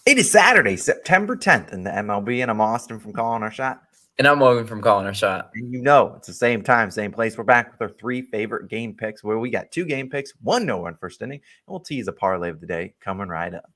It is Saturday, September 10th in the MLB, and I'm Austin from Calling Our Shot. And I'm Logan from Calling Our Shot. And you know, it's the same time, same place. We're back with our three favorite game picks, where we got two game picks, one no-run first inning, and we'll tease a parlay of the day coming right up.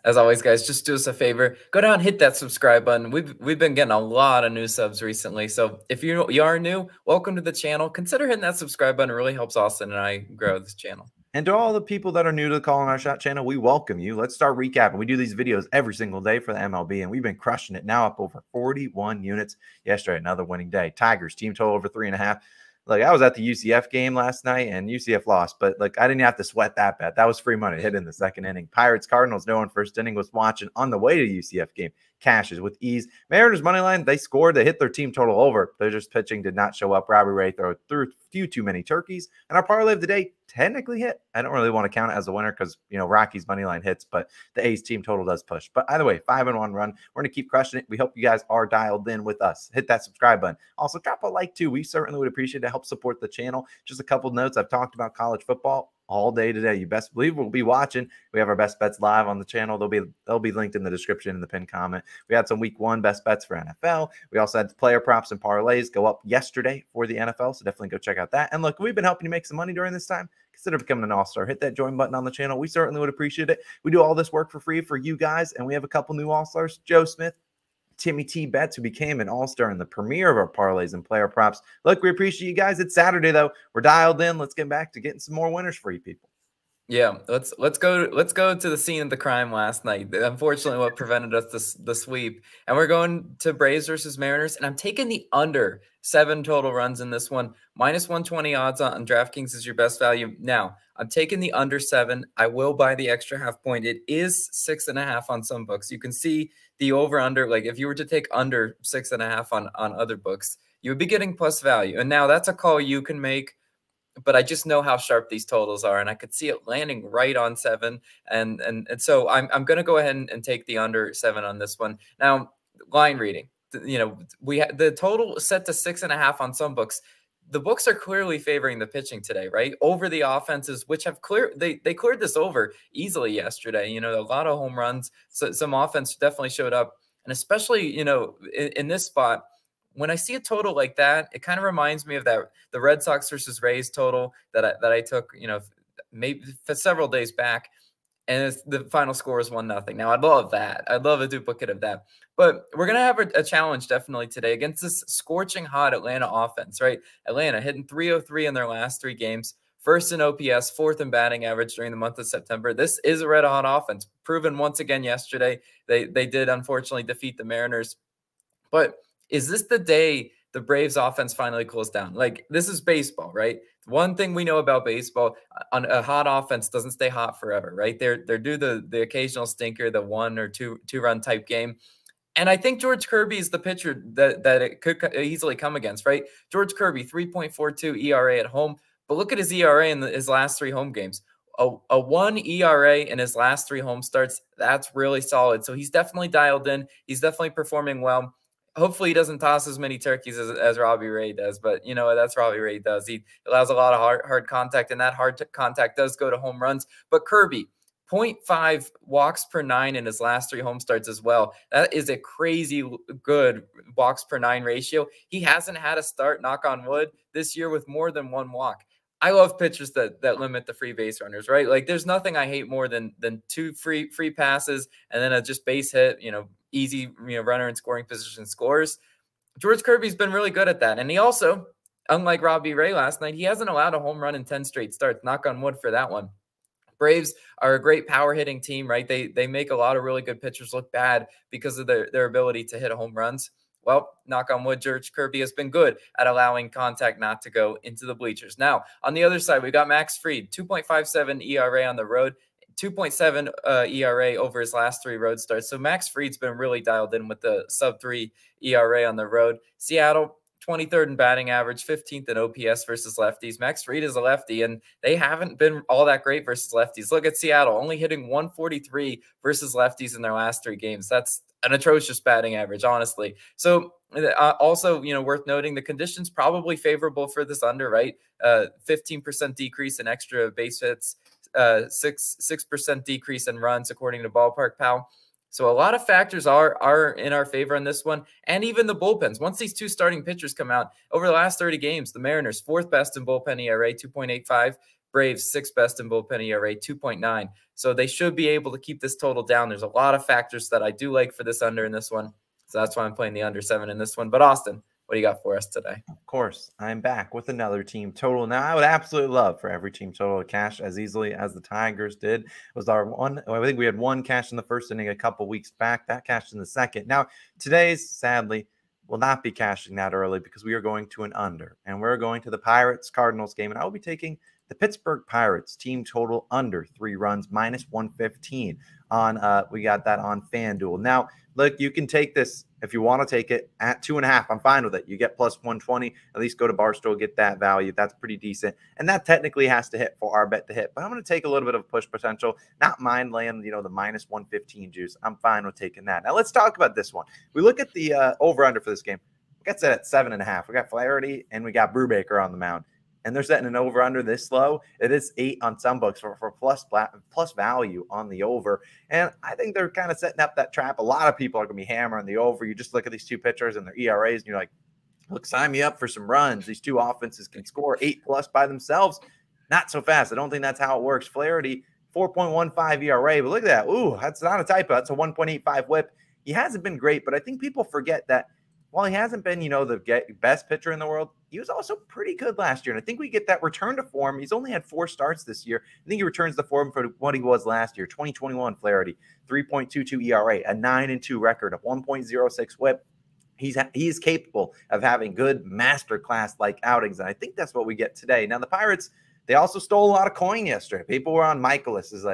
As always, guys, just do us a favor. Go down, hit that subscribe button. We've been getting a lot of new subs recently. So if you are new, welcome to the channel. Consider hitting that subscribe button. It really helps Austin and I grow this channel. And to all the people that are new to the Calling Our Shot channel, we welcome you. Let's start recapping. We do these videos every single day for the MLB, and we've been crushing it. Now up over 41 units. Yesterday, another winning day. Tigers, team total over 3.5. Like, I was at the UCF game last night, and UCF lost, but like, I didn't have to sweat that bad. That was free money. Hit in the second inning. Pirates, Cardinals, no one first inning. Was watching on the way to the UCF game. Cashes with ease. Mariners money line, they scored. They hit their team total over. They're just pitching did not show up. Robbie Ray threw a few too many turkeys. And our parlay of the day technically hit. I don't really want to count it as a winner because, you know, Rocky's money line hits, but the A's team total does push. But either way, 5-1 run. We're going to keep crushing it. We hope you guys are dialed in with us. Hit that subscribe button. Also, drop a like too. We certainly would appreciate it to help support the channel. Just a couple notes. I've talked about college football all day today. You best believe we'll be watching. We have our best bets live on the channel. They'll be linked in the description in the pinned comment. We had some week 1 best bets for NFL. We also had player props and parlays go up yesterday for the NFL, so definitely go check out that. And look, we've been helping you make some money during this time. Consider becoming an all-star. Hit that join button on the channel. We certainly would appreciate it. We do all this work for free for you guys, and we have a couple new all-stars. Joe Smith, Timmy T Betts, who became an all-star in the premiere of our parlays and player props. Look, we appreciate you guys. It's Saturday, though. We're dialed in. Let's get back to getting some more winners for you people. Yeah, let's go to the scene of the crime last night. Unfortunately, what prevented us the sweep. And we're going to Braves versus Mariners, and I'm taking the under 7 total runs in this one. -120 odds on DraftKings is your best value. Now, I'm taking the under 7. I will buy the extra half point. It is 6.5 on some books. You can see the over-under. Like, if you were to take under 6.5 on other books, you would be getting plus value. And now that's a call you can make. But I just know how sharp these totals are, and I could see it landing right on 7. And so I'm going to go ahead and take the under 7 on this one. Now, line reading, you know, the total set to 6.5 on some books. The books are clearly favoring the pitching today, right? Over the offenses, which have they cleared this over easily yesterday. You know, a lot of home runs. So some offense definitely showed up, and especially, you know, in this spot. When I see a total like that, it kind of reminds me of the Red Sox versus Rays total that I took, you know, maybe for several days back, and the final score is 1-0. Now, I'd love that. I'd love a duplicate of that. But we're going to have a challenge definitely today against this scorching hot Atlanta offense, right? Atlanta hitting .303 in their last 3 games. First in OPS, 4th in batting average during the month of September. This is a red-hot offense, proven once again yesterday. They did, unfortunately, defeat the Mariners. But is this the day the Braves offense finally cools down? Like, this is baseball, right? One thing we know about baseball, on a hot offense doesn't stay hot forever, right? They're due the occasional stinker, the 1 or 2 run type game. And I think George Kirby is the pitcher that it could easily come against, right? George Kirby, 3.42 ERA at home. But look at his ERA in his last 3 home games. A 1 ERA in his last 3 home starts. That's really solid. So he's definitely dialed in. He's definitely performing well. Hopefully he doesn't toss as many turkeys as Robbie Ray does, but you know what? That's Robbie Ray does. He allows a lot of hard contact, and that hard contact does go to home runs. But Kirby, 0.5 walks per 9 in his last 3 home starts as well. That is a crazy good walks per 9 ratio. He hasn't had a start, knock on wood, this year with more than 1 walk. I love pitchers that limit the free base runners, right? Like, there's nothing I hate more than 2 free passes and then a just base hit, you know, easy, you know, runner in scoring position scores. George Kirby's been really good at that. And he also, unlike Robbie Ray last night, he hasn't allowed a home run in 10 straight starts. Knock on wood for that one. Braves are a great power hitting team, right? They make a lot of really good pitchers look bad because of their ability to hit home runs. Well, knock on wood, George Kirby has been good at allowing contact not to go into the bleachers. Now, on the other side, we've got Max Fried, 2.57 ERA on the road, 2.7 ERA over his last 3 road starts. So Max Fried's been really dialed in with the sub-3 ERA on the road. Seattle, 23rd in batting average, 15th in OPS versus lefties. Max Fried is a lefty, and they haven't been all that great versus lefties. Look at Seattle, only hitting 143 versus lefties in their last 3 games. That's an atrocious batting average, honestly. So also, you know, worth noting, the conditions probably favorable for this under, right? 15% decrease in extra base hits, 6% decrease in runs, according to Ballpark Pal. So a lot of factors are in our favor on this one, and even the bullpens. Once these two starting pitchers come out, over the last 30 games, the Mariners 4th best in bullpen ERA, 2.85. Braves 6th best in bullpen ERA, 2.9. So they should be able to keep this total down. There's a lot of factors that I do like for this under in this one. So that's why I'm playing the under 7 in this one. But Austin, what do you got for us today? Of course, I'm back with another team total. Now, I would absolutely love for every team total to cash as easily as the Tigers did. It was our one. I think we had one cash in the first inning a couple weeks back. That cashed in the second. Now, today's, sadly, will not be cashing that early because we are going to an under. And we're going to the Pirates-Cardinals game. And I will be taking the Pittsburgh Pirates team total under 3 runs, minus 115 on, we got that on FanDuel. Now, look, you can take this if you want to take it at 2.5. I'm fine with it. You get plus 120. At least go to Barstool, get that value. That's pretty decent. And that technically has to hit for our bet to hit. But I'm going to take a little bit of push potential. Not mind laying, the minus 115 juice. I'm fine with taking that. Now, let's talk about this one. We look at the over-under for this game. We got set at 7.5. We got Flaherty and we got Brubaker on the mound. And they're setting an over-under this low. It is 8 on some books for plus value on the over. And I think they're kind of setting up that trap. A lot of people are going to be hammering the over. You just look at these two pitchers and their ERAs, and you're like, look, sign me up for some runs. These two offenses can score 8+ by themselves. Not so fast. I don't think that's how it works. Flaherty, 4.15 ERA. But look at that. Ooh, that's not a typo. That's a 1.85 whip. He hasn't been great, but I think people forget that while he hasn't been, the best pitcher in the world, he was also pretty good last year. And I think we get that return to form. He's only had 4 starts this year. I think he returns to form for what he was last year. 2021 Flaherty, 3.22 ERA, a 9-2 record, a 1.06 whip. He's capable of having good masterclass-like outings, and I think that's what we get today. Now, the Pirates, they also stole a lot of coin yesterday. People were on Michaelis as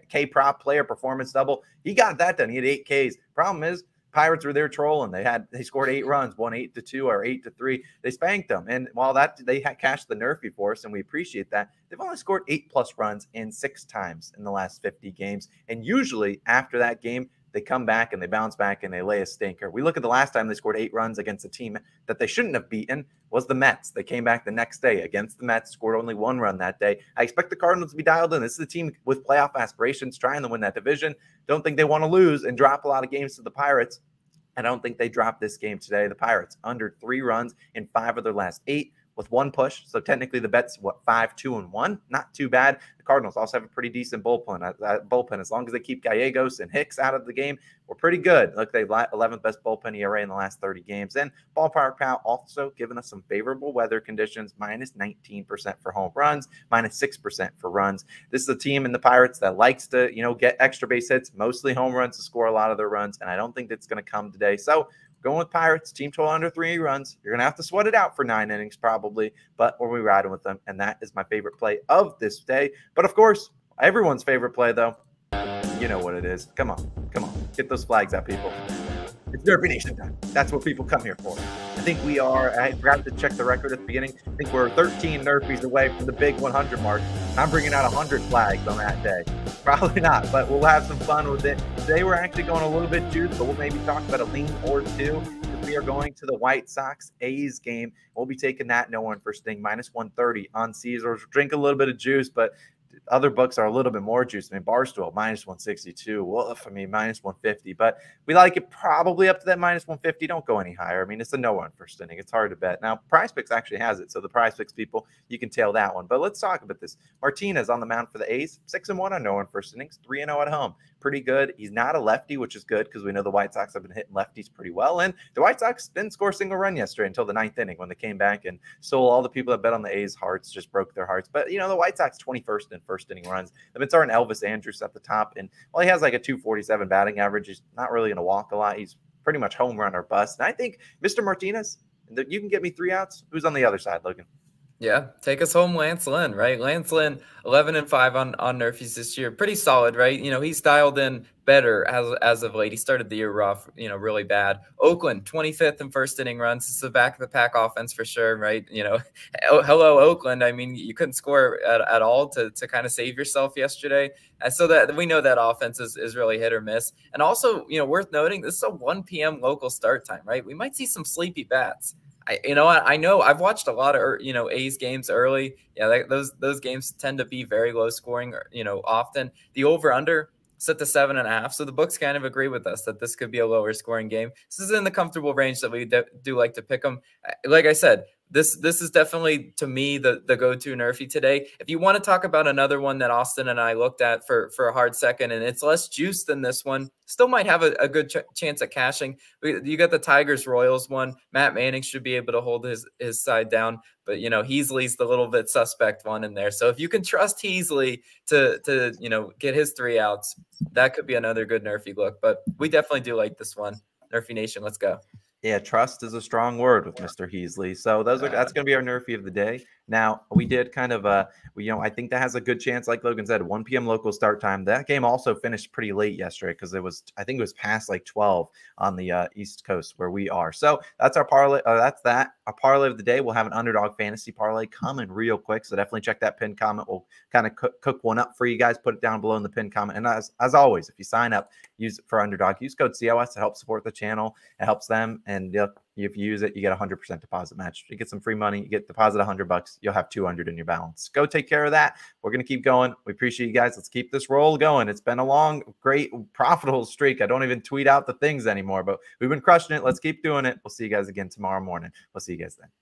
K-prop player performance double. He got that done. He had 8 Ks. Problem is, Pirates were there trolling. They scored 8 runs, won 8-2 or 8-3. They spanked them. And while they cashed the NRFI for us, and we appreciate that, they've only scored 8+ runs in 6 times in the last 50 games. And usually after that game, they come back and they bounce back and they lay a stinker. We look at the last time they scored 8 runs against a team that they shouldn't have beaten was the Mets. They came back the next day against the Mets, scored only 1 run that day. I expect the Cardinals to be dialed in. This is a team with playoff aspirations trying to win that division. Don't think they want to lose and drop a lot of games to the Pirates. I don't think they dropped this game today. The Pirates under 3 runs in 5 of their last 8 with 1 push. So technically the bet's 5-2-1. Not too bad. The Cardinals also have a pretty decent bullpen. As long as they keep Gallegos and Hicks out of the game, we're pretty good. Look, they've 11th best bullpen ERA in the last 30 games. And Ballpark Pal also giving us some favorable weather conditions, minus 19% for home runs, minus 6% for runs. This is a team in the Pirates that likes to, get extra base hits, mostly home runs to score a lot of their runs. And I don't think that's going to come today. So going with Pirates, team total under 3 runs. You're going to have to sweat it out for 9 innings probably, but we'll be riding with them. And that is my favorite play of this day. But of course, everyone's favorite play, though, you know what it is. Come on. Get those flags out, people. It's Derby Nation time. That's what people come here for. I think we are, I forgot to check the record at the beginning. I think we're 13 Nerfies away from the big 100 mark. I'm bringing out 100 flags on that day. Probably not, but we'll have some fun with it. Today we're actually going a little bit juiced, but we'll maybe talk about a lean or two. We are going to the White Sox A's game. We'll be taking that no one first thing, minus 130 on Caesars. Drink a little bit of juice, but other books are a little bit more juice. I mean, Barstool, minus 162. Well, minus 150. But we like it probably up to that minus 150. Don't go any higher. I mean, it's a no-one first inning. It's hard to bet. Now, PrizePicks actually has it. So the PrizePicks people, you can tail that one. But let's talk about this. Martinez on the mound for the A's. 6-1 on no-one first innings. 3-0 at home. Pretty good. He's not a lefty, which is good because we know the White Sox have been hitting lefties pretty well. And the White Sox didn't score a single run yesterday until the 9th inning when they came back and stole all the people that bet on the A's hearts, just broke their hearts. But, the White Sox 21st in first inning runs. They've been starting Elvis Andrus at the top. And while he has like a 247 batting average, he's not really going to walk a lot. He's pretty much home run or bust. And I think Mr. Martinez, you can get me 3 outs. Who's on the other side, Logan? Yeah, take us home, Lance Lynn, right? Lance Lynn, 11-5 on NRFIs this year. Pretty solid, right? He's dialed in better as of late. He started the year rough, really bad. Oakland, 25th in first inning runs. It's the back of the pack offense for sure, right? Hello, Oakland. I mean, you couldn't score at all to kind of save yourself yesterday. And so that we know that offense is really hit or miss. And also, worth noting, this is a 1 p.m. local start time, right? We might see some sleepy bats. I know I've watched a lot of, A's games early. Yeah, those games tend to be very low scoring, often. The over under set to 7.5. So the books kind of agree with us that this could be a lower scoring game. This is in the comfortable range that we do like to pick them. Like I said, this is definitely, to me, the go-to nerfy today. If you want to talk about another one that Austin and I looked at for a hard second, and it's less juice than this one, still might have a good chance at cashing. You got the Tigers Royals one. Matt Manning should be able to hold his side down, but Heasley's the little bit suspect one in there. So if you can trust Heasley to get his 3 outs, that could be another good nerfy look. But we definitely do like this one. Nerfy Nation, let's go. Yeah, trust is a strong word with Mr. Heasley. So that's going to be our nerfy of the day. Now, we did kind of I think that has a good chance, like Logan said, 1 p.m. local start time. That game also finished pretty late yesterday because I think it was past like 12 on the East Coast where we are. So that's our parlay. Our parlay of the day. We'll have an Underdog Fantasy parlay coming real quick. So definitely check that pinned comment. We'll kind of cook one up for you guys. Put it down below in the pinned comment. And as always, if you sign up, use it for Underdog. Use code COS to help support the channel. It helps them. And if you use it, you get 100% deposit match. You get some free money. You get deposit $100. You'll have 200 in your balance. Go take care of that. We're going to keep going. We appreciate you guys. Let's keep this roll going. It's been a long, great, profitable streak. I don't even tweet out the things anymore, but we've been crushing it. Let's keep doing it. We'll see you guys again tomorrow morning. We'll see you guys then.